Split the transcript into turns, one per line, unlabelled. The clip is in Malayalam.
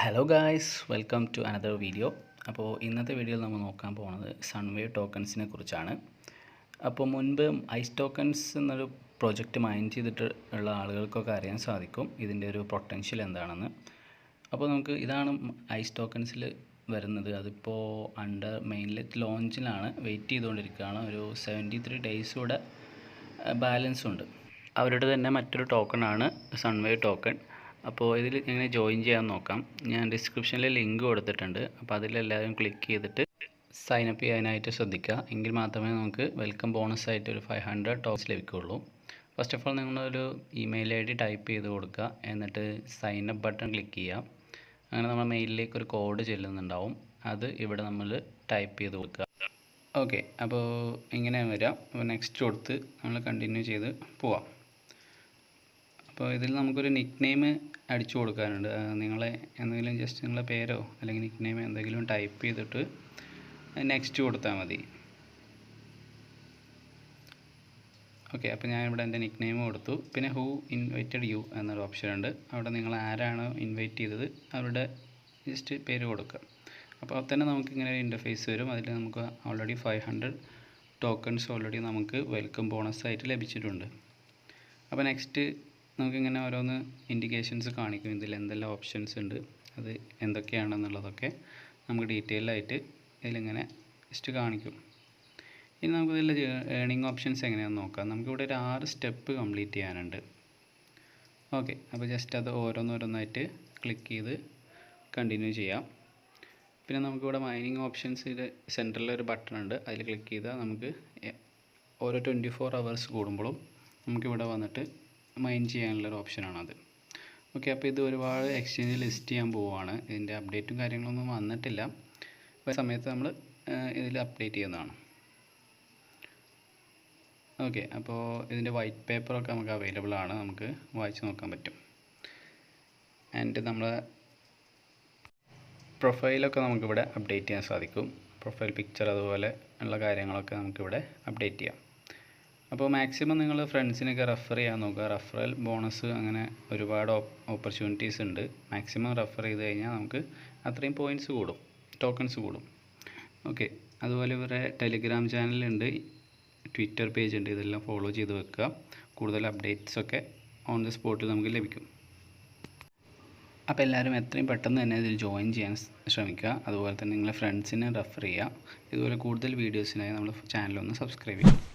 Hello guys, welcome to another video. അപ്പോൾ ഇന്നത്തെ വീഡിയോയിൽ നമ്മൾ നോക്കാൻ പോകുന്നത് സൺവേവ് ടോക്കൺസിനെ കുറിച്ചാണ്. അപ്പോൾ മുൻപ് ഐസ് ടോക്കൺസ് എന്നൊരു പ്രോജക്റ്റ് മൈൻ ചെയ്തിട്ട് ഉള്ള ആളുകൾക്കൊക്കെ അറിയാൻ സാധിക്കും ഇതിൻ്റെ ഒരു പൊട്ടൻഷ്യൽ എന്താണെന്ന്. അപ്പോൾ നമുക്ക് ഇതാണ് ഐസ് ടോക്കൺസിൽ വരുന്നത്. അതിപ്പോൾ അണ്ടർ മെയിൻലെറ്റ് ലോഞ്ചിലാണ്, വെയിറ്റ് ചെയ്തുകൊണ്ടിരിക്കുകയാണ്. ഒരു 73 ഡേയ്സ് കൂടെ ബാലൻസ് ഉണ്ട്. അവരുടെ തന്നെ മറ്റൊരു ടോക്കണാണ് സൺവേവ് ടോക്കൺ. അപ്പോൾ ഇതിൽ എങ്ങനെ ജോയിൻ ചെയ്യാൻ നോക്കാം. ഞാൻ ഡിസ്ക്രിപ്ഷനിൽ ലിങ്ക് കൊടുത്തിട്ടുണ്ട്. അപ്പോൾ അതിലെല്ലാവരും ക്ലിക്ക് ചെയ്തിട്ട് സൈനപ്പ് ചെയ്യാനായിട്ട് ശ്രദ്ധിക്കുക. എങ്കിൽ മാത്രമേ നമുക്ക് വെൽക്കം ബോണസായിട്ട് ഒരു 500 ടോക്കൺസ് ലഭിക്കുകയുള്ളൂ. ഫസ്റ്റ് ഓഫ് ഓൾ നിങ്ങളൊരു ഇമെയിൽ ID ടൈപ്പ് ചെയ്ത് കൊടുക്കുക. എന്നിട്ട് സൈനപ്പ് ബട്ടൺ ക്ലിക്ക് ചെയ്യുക. അങ്ങനെ നമ്മുടെ മെയിലിലേക്ക് ഒരു കോഡ് ചെല്ലുന്നുണ്ടാവും. അത് ഇവിടെ നമ്മൾ ടൈപ്പ് ചെയ്ത് കൊടുക്കുക. ഓക്കെ, അപ്പോൾ ഇങ്ങനെ വരാം. അപ്പോൾ നെക്സ്റ്റ് കൊടുത്ത് നമ്മൾ കണ്ടിന്യൂ ചെയ്ത് പോവാം. അപ്പോൾ ഇതിൽ നമുക്കൊരു നിക്ക് നെയിം അടിച്ചു കൊടുക്കാനുണ്ട്. നിങ്ങളെ എന്തെങ്കിലും ജസ്റ്റ് നിങ്ങളെ പേരോ അല്ലെങ്കിൽ നിക്ക് നെയിം എന്തെങ്കിലും ടൈപ്പ് ചെയ്തിട്ട് നെക്സ്റ്റ് കൊടുത്താൽ മതി. ഓക്കെ, അപ്പോൾ ഞാനിവിടെ എൻ്റെ നിക്ക് നെയിം കൊടുത്തു. പിന്നെ ഹൂ ഇൻവൈറ്റഡ് യു എന്നൊരു ഓപ്ഷൻ ഉണ്ട്. അവിടെ നിങ്ങൾ ആരാണോ ഇൻവൈറ്റ് ചെയ്തത് അവരുടെ ജസ്റ്റ് പേര് കൊടുക്കുക. അപ്പോൾ തന്നെ നമുക്കിങ്ങനെ ഒരു ഇൻ്റർഫേസ് വരും. അതിൽ നമുക്ക് ഓൾറെഡി 500 ടോക്കൺസ് ഓൾറെഡി നമുക്ക് വെൽക്കം ബോണസായിട്ട് ലഭിച്ചിട്ടുണ്ട്. അപ്പോൾ നെക്സ്റ്റ് നമുക്കിങ്ങനെ ഓരോന്ന് ഇൻഡിക്കേഷൻസ് കാണിക്കും. ഇതിൽ എന്തെല്ലാം ഓപ്ഷൻസ് ഉണ്ട്, അത് എന്തൊക്കെയാണെന്നുള്ളതൊക്കെ നമുക്ക് ഡീറ്റെയിൽ ആയിട്ട് ഇതിലിങ്ങനെ ജസ്റ്റ് കാണിക്കും. ഇനി നമുക്കിതിൽ ഏണിംഗ് ഓപ്ഷൻസ് എങ്ങനെയാണെന്ന് നോക്കാം. നമുക്കിവിടെ ഒരു 6 സ്റ്റെപ്പ് കംപ്ലീറ്റ് ചെയ്യാനുണ്ട്. ഓക്കെ, അപ്പോൾ ജസ്റ്റ് അത് ഓരോന്നോരോന്നായിട്ട് ക്ലിക്ക് ചെയ്ത് കണ്ടിന്യൂ ചെയ്യാം. പിന്നെ നമുക്കിവിടെ മൈനിങ് ഓപ്ഷൻസിൽ സെൻറ്ററിൽ ഒരു ബട്ടൺ ഉണ്ട്. അതിൽ ക്ലിക്ക് ചെയ്താൽ നമുക്ക് ഓരോ 24 hours കൂടുമ്പോഴും നമുക്കിവിടെ വന്നിട്ട് മൈൻ ചെയ്യാനുള്ളൊരു ഓപ്ഷനാണത്. ഓക്കെ, അപ്പോൾ ഇത് ഒരുപാട് എക്സ്ചേഞ്ച് ലിസ്റ്റ് ചെയ്യാൻ പോവുകയാണ്. ഇതിൻ്റെ അപ്ഡേറ്റും കാര്യങ്ങളൊന്നും വന്നിട്ടില്ല. അപ്പോൾ സമയത്ത് നമ്മൾ ഇതിൽ അപ്ഡേറ്റ് ചെയ്യുന്നതാണ്. ഓക്കെ, അപ്പോൾ ഇതിൻ്റെ വൈറ്റ് പേപ്പറൊക്കെ നമുക്ക് അവൈലബിൾ ആണ്, നമുക്ക് വായിച്ച് നോക്കാൻ പറ്റും. ആൻഡ് നമ്മളെ പ്രൊഫൈലൊക്കെ നമുക്കിവിടെ അപ്ഡേറ്റ് ചെയ്യാൻ സാധിക്കും. പ്രൊഫൈൽ പിക്ചർ അതുപോലെ ഉള്ള കാര്യങ്ങളൊക്കെ നമുക്കിവിടെ അപ്ഡേറ്റ് ചെയ്യാം. അപ്പോൾ മാക്സിമം നിങ്ങൾ ഫ്രണ്ട്സിനൊക്കെ റെഫർ ചെയ്യാൻ നോക്കുക. റെഫറൽ ബോണസ് അങ്ങനെ ഒരുപാട് ഓപ്പർച്യൂണിറ്റീസ് ഉണ്ട്. മാക്സിമം റെഫർ ചെയ്ത് കഴിഞ്ഞാൽ നമുക്ക് അത്രയും പോയിൻറ്റ്സ് കൂടും, ടോക്കൺസ് കൂടും. ഓക്കെ, അതുപോലെ ഇവരുടെ ടെലിഗ്രാം ചാനലുണ്ട്, ട്വിറ്റർ പേജ് ഉണ്ട്. ഇതെല്ലാം ഫോളോ ചെയ്ത് വെക്കുക. കൂടുതൽ അപ്ഡേറ്റ്സൊക്കെ ഓൺ ദി സ്പോട്ടിൽ നമുക്ക് ലഭിക്കും. അപ്പോൾ എല്ലാവരും എത്രയും പെട്ടെന്ന് തന്നെ ഇതിൽ ജോയിൻ ചെയ്യാൻ ശ്രമിക്കുക. അതുപോലെ തന്നെ നിങ്ങളെ ഫ്രണ്ട്സിനെ റെഫർ ചെയ്യുക. ഇതുപോലെ കൂടുതൽ വീഡിയോസിനായി നമ്മുടെ ചാനലൊന്ന് സബ്സ്ക്രൈബ് ചെയ്യുക.